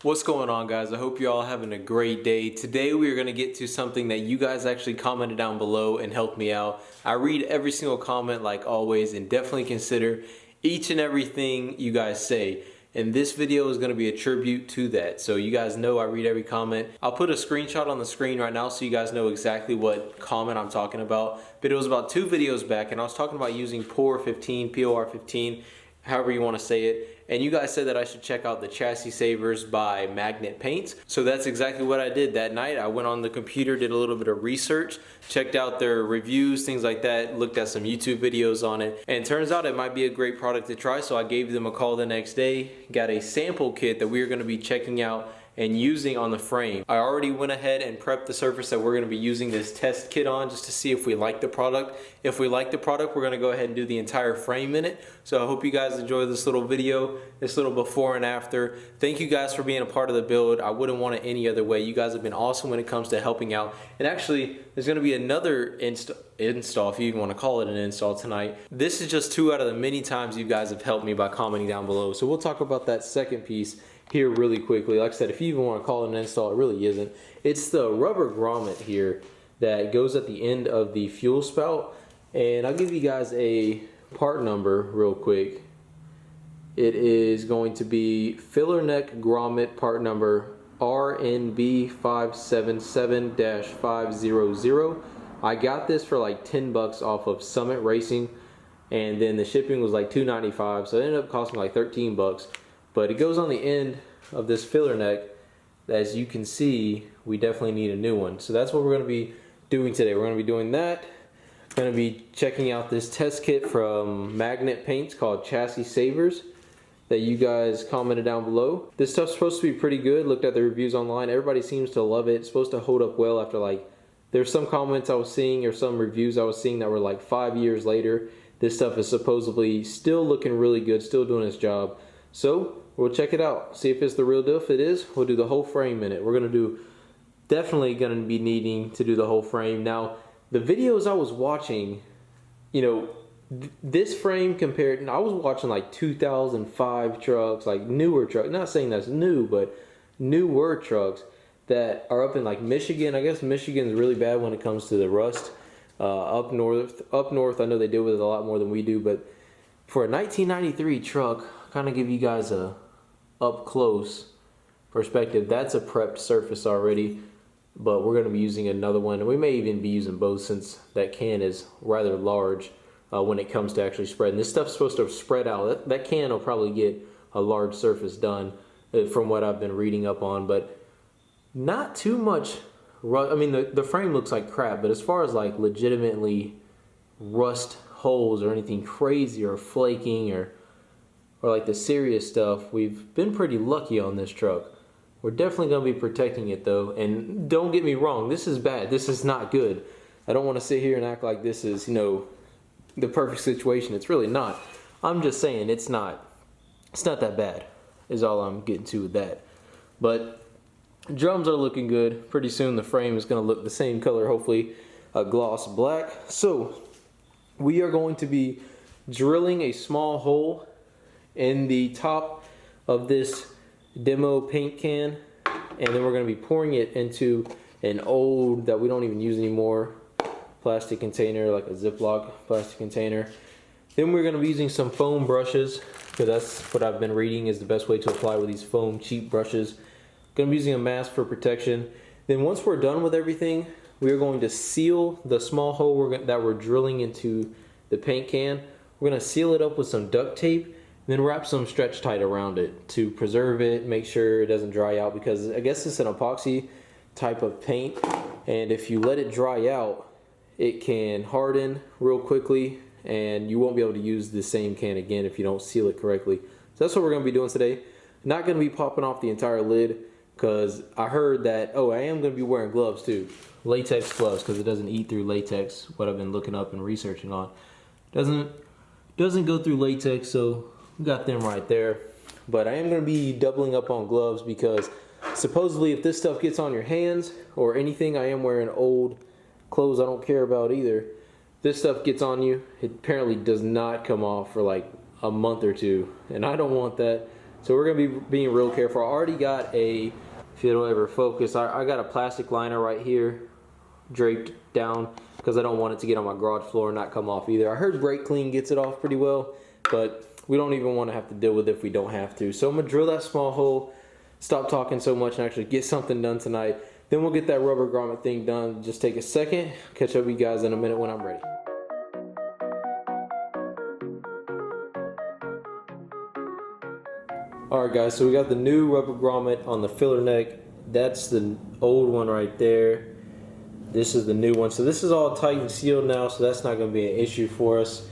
What's going on, guys? I hope you're all having a great day. Today we are going to get to something that you guys actually commented down below and helped me out. I read every single comment like always and definitely consider each and everything you guys say. And this video is going to be a tribute to that. So you guys know I read every comment. I'll put a screenshot on the screen right now so you guys know exactly what comment I'm talking about. But it was about 2 videos back and I was talking about using POR15, P-O-R-15, however you want to say it. And you guys said that I should check out the Chassis Savers by Magnet Paints. So that's exactly what I did that night. I went on the computer, did a little bit of research, checked out their reviews, things like that, looked at some YouTube videos on it. And it turns out it might be a great product to try. So I gave them a call the next day, got a sample kit that we are going to be checking out and using on the frame. I already went ahead and prepped the surface that we're going to be using this test kit on just to see if we like the product. If we like the product, we're going to go ahead and do the entire frame in it. So I hope you guys enjoy this little video, this little before and after. Thank you guys for being a part of the build. I wouldn't want it any other way. You guys have been awesome when it comes to helping out. And actually, there's going to be another install, if you even want to call it an install tonight. This is just 2 out of the many times you guys have helped me by commenting down below. So we'll talk about that second piece here really quickly. Like I said, if you even want to call it an install, it really isn't. It's the rubber grommet here that goes at the end of the fuel spout. And I'll give you guys a part number real quick. It is going to be filler neck grommet part number RNB577-500. I got this for like 10 bucks off of Summit Racing, and then the shipping was like $2.95, so it ended up costing like 13 bucks. But it goes on the end of this filler neck. As you can see, we definitely need a new one. So that's what we're going to be doing today. We're going to be doing that. Going to be checking out this test kit from Magnet Paints called Chassis Savers that you guys commented down below. This stuff's supposed to be pretty good. Looked at the reviews online. Everybody seems to love it. It's supposed to hold up well after, like, there's some comments I was seeing or some reviews I was seeing that were like 5 years later. This stuff is supposedly still looking really good, still doing its job. So we'll check it out, see if it's the real deal. If it is, we'll do the whole frame in it. We're definitely gonna be needing to do the whole frame. Now, the videos I was watching, you know, this frame compared, and I was watching like 2005 trucks, like newer trucks, not saying that's new, but newer trucks that are up in like Michigan. I guess Michigan's really bad when it comes to the rust. Up north, I know they deal with it a lot more than we do, but for a 1993 truck, kind of give you guys a up close perspective. That's a prepped surface already, but we're going to be using another one, and we may even be using both since that can is rather large when it comes to actually spreading. This stuff's supposed to spread out. That can will probably get a large surface done from what I've been reading up on, but not too much rust. I mean, the frame looks like crap, but as far as like legitimately rust holes or anything crazy or flaking or like the serious stuff, we've been pretty lucky on this truck. We're definitely going to be protecting it though, and don't get me wrong, this is bad. This is not good. I don't want to sit here and act like this is, you know, the perfect situation. It's really not. I'm just saying it's not that bad is all I'm getting to with that. But drums are looking good. Pretty soon the frame is going to look the same color, hopefully a gloss black. So we are going to be drilling a small hole in the top of this demo paint can, and then we're going to be pouring it into an old, that we don't even use anymore, plastic container, like a Ziploc plastic container. Then we're going to be using some foam brushes, because that's what I've been reading is the best way to apply with these foam cheap brushes. Going to be using a mask for protection. Then once we're done with everything, we are going to seal the small hole that we're drilling into the paint can. We're going to seal it up with some duct tape, then wrap some stretch tight around it to preserve it, make sure it doesn't dry out, because I guess it's an epoxy type of paint, and if you let it dry out, it can harden real quickly, and you won't be able to use the same can again if you don't seal it correctly. So that's what we're going to be doing today. Not going to be popping off the entire lid, because I heard that, oh, I am going to be wearing gloves too. Latex gloves, because it doesn't eat through latex, what I've been looking up and researching on. Doesn't go through latex, so we got them right there. But I am going to be doubling up on gloves, because supposedly if this stuff gets on your hands or anything, I am wearing old clothes I don't care about either. This stuff gets on you, it apparently does not come off for like a month or two, and I don't want that. So we're gonna be being real careful. I already got a, if it'll ever focus, I got a plastic liner right here draped down because I don't want it to get on my garage floor and not come off either. I heard Brake Clean gets it off pretty well, but we don't even want to have to deal with it if we don't have to. So I'm gonna drill that small hole, stop talking so much, and actually get something done tonight. Then we'll get that rubber grommet thing done. Just take a second. Catch up with you guys in a minute when I'm ready. Alright guys, so we got the new rubber grommet on the filler neck. That's the old one right there. This is the new one. So this is all tight and sealed now, so that's not going to be an issue for us.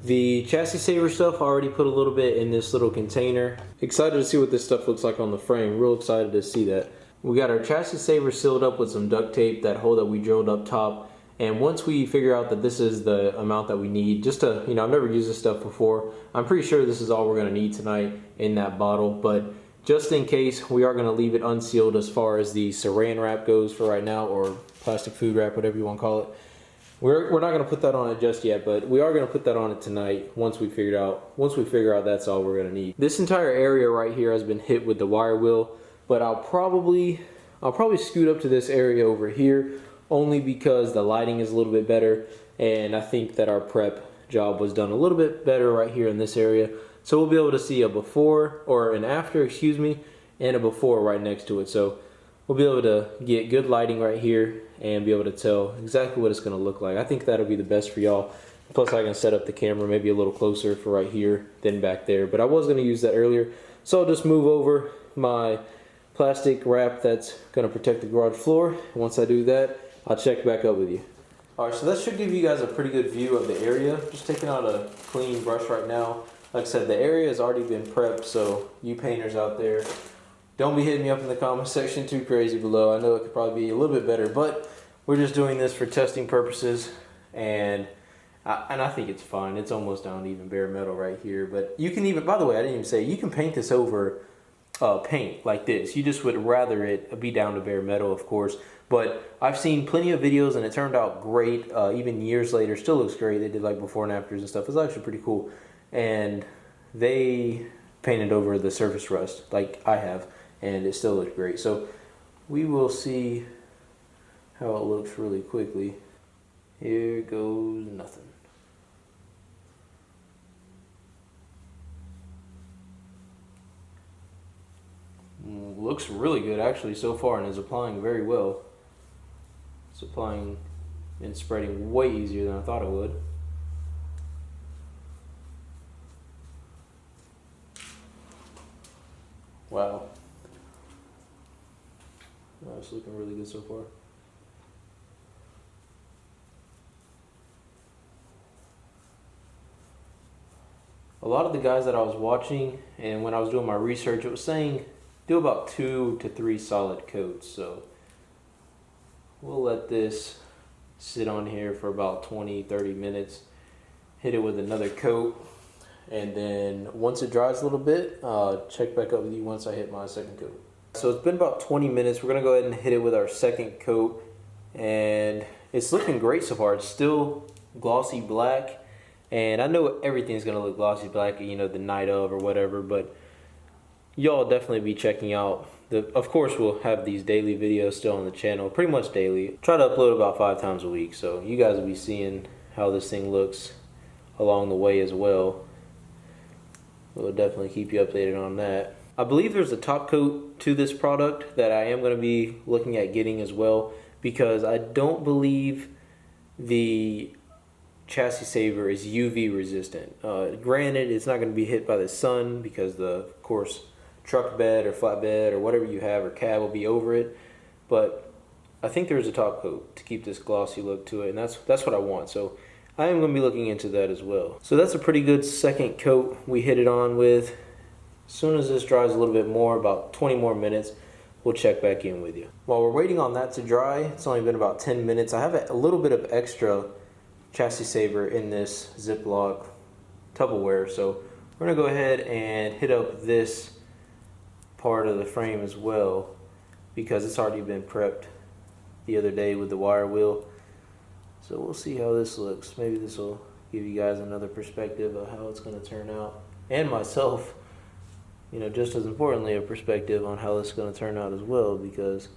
The chassis saver stuff, I already put a little bit in this little container. Excited to see what this stuff looks like on the frame. Real excited to see that. We got our chassis saver sealed up with some duct tape, that hole that we drilled up top. And once we figure out that this is the amount that we need, just to, I've never used this stuff before. I'm pretty sure this is all we're going to need tonight in that bottle. But just in case, we are going to leave it unsealed as far as the saran wrap goes for right now, or plastic food wrap, whatever you want to call it. We're not going to put that on it just yet, but we are going to put that on it tonight once we figure out that's all we're going to need. This entire area right here has been hit with the wire wheel, but I'll probably scoot up to this area over here only because the lighting is a little bit better, and I think that our prep job was done a little bit better right here in this area. So we'll be able to see a before, or an after, excuse me, and a before right next to it. So we'll be able to get good lighting right here and be able to tell exactly what it's going to look like. I think that'll be the best for y'all. Plus I can set up the camera maybe a little closer for right here than back there. But I was going to use that earlier. So I'll just move over my plastic wrap that's going to protect the garage floor. Once I do that, I'll check back up with you. Alright, so that should give you guys a pretty good view of the area. Just taking out a clean brush right now. Like I said, the area has already been prepped, so you painters out there, don't be hitting me up in the comment section too crazy below. I know it could probably be a little bit better, but we're just doing this for testing purposes, and I think it's fine. It's almost down to even bare metal right here. But you can even, by the way, I didn't even say, you can paint this over paint like this. You just would rather it be down to bare metal, of course. But I've seen plenty of videos and it turned out great. Even years later, still looks great. They did like before and afters and stuff. It's actually pretty cool. And they painted over the surface rust like I have, and it still looked great. So we will see how it looks really quickly. Here goes nothing. Looks really good actually so far, and is applying very well. It's applying and spreading way easier than I thought it would. Wow. It's looking really good so far. A lot of the guys that I was watching, and when I was doing my research, it was saying do about 2 to 3 solid coats. So we'll let this sit on here for about 20-30 minutes, hit it with another coat, and then once it dries a little bit, check back up with you once I hit my second coat. So it's been about 20 minutes. We're gonna go ahead and hit it with our second coat, and it's looking great so far. It's still glossy black, and I know everything's gonna look glossy black, the night of or whatever, but y'all definitely be checking out of course we'll have these daily videos still on the channel, pretty much daily. Try to upload about 5 times a week, so you guys will be seeing how this thing looks along the way as well. We'll definitely keep you updated on that. I believe there's a top coat to this product that I am going to be looking at getting as well, because I don't believe the chassis saver is UV resistant. Granted, it's not going to be hit by the sun because of course, truck bed or flatbed or whatever you have or cab will be over it, but I think there's a top coat to keep this glossy look to it, and that's what I want. So I am going to be looking into that as well. So that's a pretty good second coat we hit it on with. As soon as this dries a little bit more, about 20 more minutes, we'll check back in with you. While we're waiting on that to dry, it's only been about 10 minutes. I have a little bit of extra chassis saver in this Ziploc Tupperware, so we're going to go ahead and hit up this part of the frame as well, because it's already been prepped the other day with the wire wheel. So we'll see how this looks. Maybe this will give you guys another perspective of how it's going to turn out, and myself. you know, just as importantly, a perspective on how this is going to turn out as well, because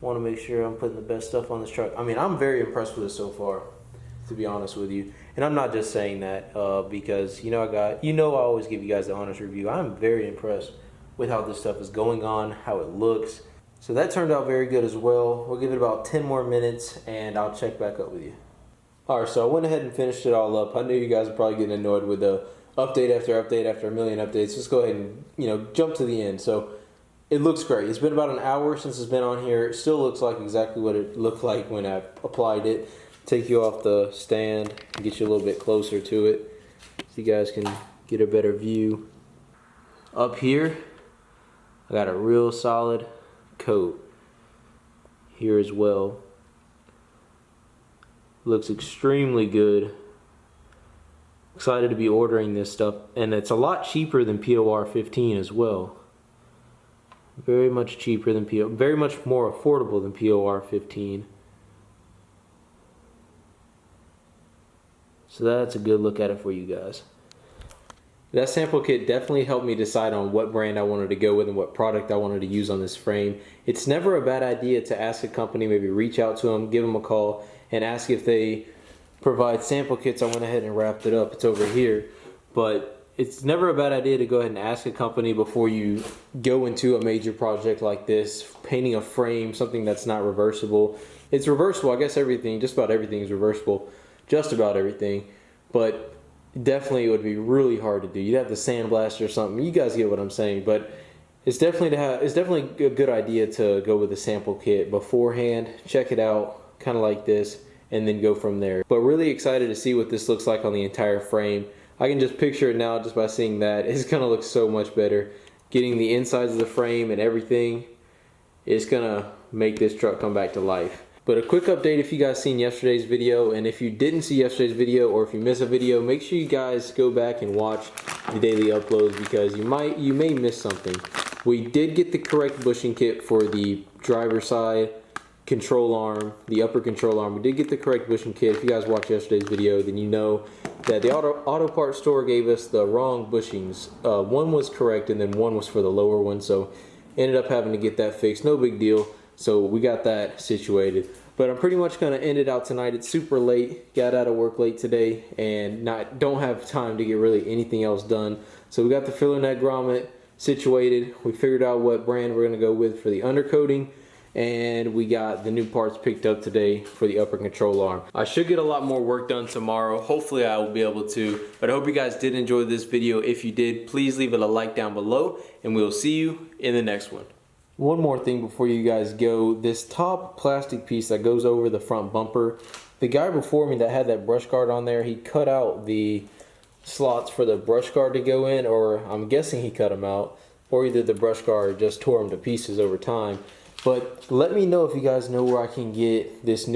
I want to make sure I'm putting the best stuff on this truck. I mean, I'm very impressed with it so far, to be honest with you. And I'm not just saying that because, you know, I always give you guys the honest review. I'm very impressed with how this stuff is going on, how it looks. So that turned out very good as well. We'll give it about 10 more minutes and I'll check back up with you. Alright, so I went ahead and finished it all up. I knew you guys are probably getting annoyed with the update after update after a million updates. Let's go ahead and, you know, jump to the end. So it looks great. It's been about an hour since it's been on here. It still looks like exactly what it looked like when I applied it. Take you off the stand and get you a little bit closer to it so you guys can get a better view. Up here, I got a real solid coat here as well. Looks extremely good. Excited to be ordering this stuff, and it's a lot cheaper than POR 15 as well. Very much cheaper than very much more affordable than POR 15. So that's a good look at it for you guys. That sample kit definitely helped me decide on what brand I wanted to go with and what product I wanted to use on this frame. It's never a bad idea to ask a company, maybe reach out to them, give them a call, and ask if they provide sample kits. I went ahead and wrapped it up. It's over here. But it's never a bad idea to go ahead and ask a company before you go into a major project like this, painting a frame, something that's not reversible. It's reversible. I guess everything, just about everything is reversible. Just about everything. But definitely it would be really hard to do. You'd have to sandblast or something. You guys get what I'm saying. But it's definitely a good idea to go with a sample kit beforehand. Check it out, kind of like this, and then go from there. But really excited to see what this looks like on the entire frame. I can just picture it now just by seeing that. It's gonna look so much better. Getting the insides of the frame and everything is gonna make this truck come back to life. But a quick update if you guys seen yesterday's video, and if you didn't see yesterday's video or if you missed a video, make sure you guys go back and watch the daily uploads because you may miss something. We did get the correct bushing kit for the driver's side control arm, the upper control arm. We did get the correct bushing kit. If you guys watched yesterday's video, then you know that the auto parts store gave us the wrong bushings. One was correct and then one was for the lower one, so ended up having to get that fixed. No big deal. So we got that situated. But I'm pretty much going to end it out tonight. It's super late. Got out of work late today and don't have time to get really anything else done. So we got the filler neck grommet situated. We figured out what brand we're going to go with for the undercoating. And we got the new parts picked up today for the upper control arm. I should get a lot more work done tomorrow. Hopefully I will be able to. But I hope you guys did enjoy this video. If you did, please leave it a like down below. And we'll see you in the next one. One more thing before you guys go. This top plastic piece that goes over the front bumper, the guy before me that had that brush guard on there, he cut out the slots for the brush guard to go in, or I'm guessing he cut them out, or either the brush guard just tore them to pieces over time. But let me know if you guys know where I can get this a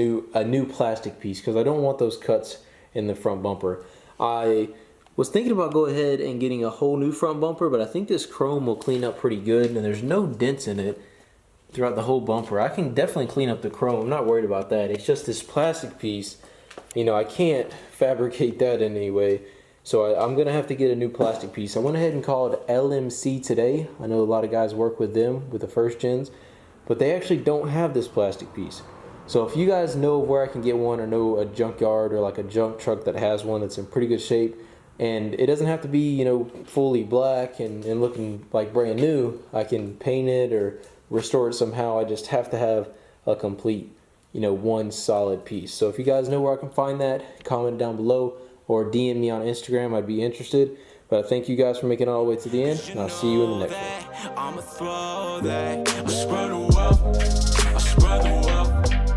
new plastic piece, because I don't want those cuts in the front bumper. I was thinking about going ahead and getting a whole new front bumper, but I think this chrome will clean up pretty good, and there's no dents in it throughout the whole bumper. I can definitely clean up the chrome. I'm not worried about that. It's just this plastic piece. You know, I can't fabricate that in any way. So I'm going to have to get a new plastic piece. I went ahead and called LMC today. I know a lot of guys work with them, with the first gens, but they actually don't have this plastic piece. So if you guys know where I can get one, or know a junkyard or like a junk truck that has one that's in pretty good shape, and it doesn't have to be, you know, fully black and looking like brand new, I can paint it or restore it somehow. I just have to have a complete, you know, one solid piece. So if you guys know where I can find that, comment down below or DM me on Instagram. I'd be interested. But I thank you guys for making it all the way to the end, and I'll see you in the next one. I'ma throw that. I spread the wealth.